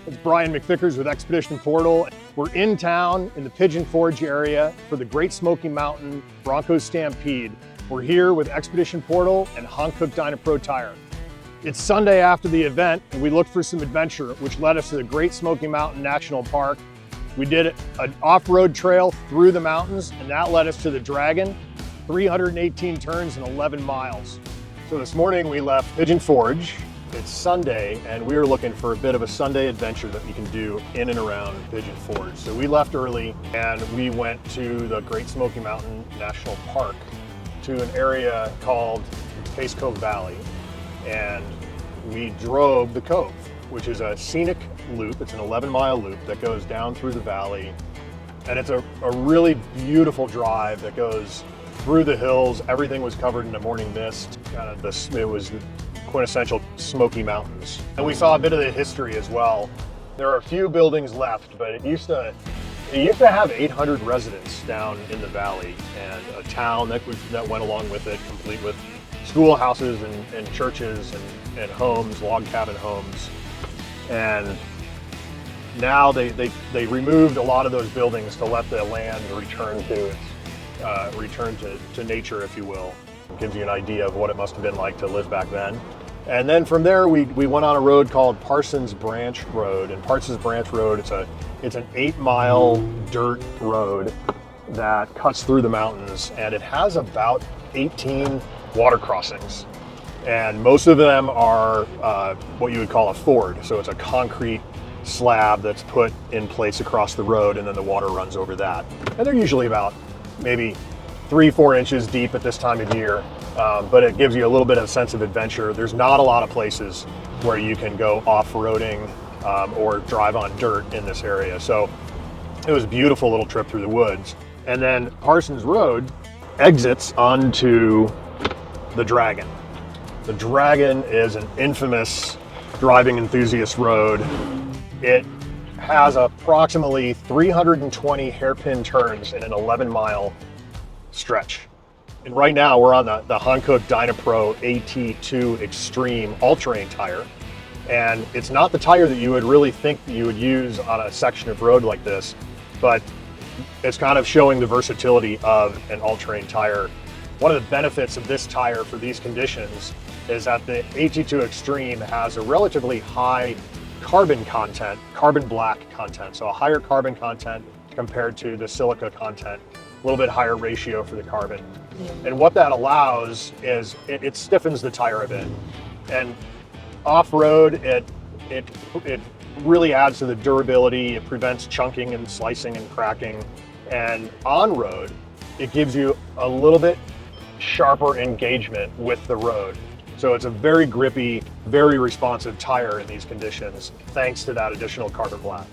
It's Brian McVickers with Expedition Portal. We're in town in the Pigeon Forge area for the Great Smoky Mountain Bronco Stampede. We're here with Expedition Portal and Hankook Dynapro Tire. It's Sunday after the event, and we looked for some adventure, which led us to the Great Smoky Mountain National Park. We did an off-road trail through the mountains, and that led us to the Dragon, 318 turns and 11 miles. So this morning we left Pigeon Forge. It's Sunday, and we were looking for a bit of a Sunday adventure that we can do in and around Pigeon Forge. So we left early, and we went to the Great Smoky Mountain National Park, to an area called Case Cove Valley, and we drove the Cove, which is a scenic loop. It's an 11-mile loop that goes down through the valley, and it's a really beautiful drive that goes through the hills. Everything was covered in a morning mist. It was quintessential Smoky Mountains. And we saw a bit of the history as well. There are a few buildings left, but it used to have 800 residents down in the valley, and a town that went along with it, complete with schoolhouses and churches and homes, log cabin homes. And now they removed a lot of those buildings to let the land return to nature, if you will. It gives you an idea of what it must have been like to live back then. And then from there, we went on a road called Parsons Branch Road. And Parsons Branch Road, it's an 8-mile dirt road that cuts through the mountains, and it has about 18 water crossings. And most of them are what you would call a ford. So it's a concrete slab that's put in place across the road, and then the water runs over that. And they're usually about maybe 3-4 inches deep at this time of year. But it gives you a little bit of a sense of adventure. There's not a lot of places where you can go off-roading or drive on dirt in this area. So it was a beautiful little trip through the woods. And then Parsons Road exits onto the Dragon. The Dragon is an infamous driving enthusiast road. It has approximately 320 hairpin turns in an 11-mile stretch. And right now we're on the Hankook Dynapro AT2 Extreme all-terrain tire. And it's not the tire that you would really think that you would use on a section of road like this, but it's kind of showing the versatility of an all-terrain tire. One of the benefits of this tire for these conditions is that the AT2 Extreme has a relatively high carbon content, carbon black content, so a higher carbon content compared to the silica content, a little bit higher ratio for the carbon. And what that allows is it stiffens the tire a bit. And off-road, it really adds to the durability. It prevents chunking and slicing and cracking. And on-road, it gives you a little bit sharper engagement with the road. So it's a very grippy, very responsive tire in these conditions, thanks to that additional carbon black.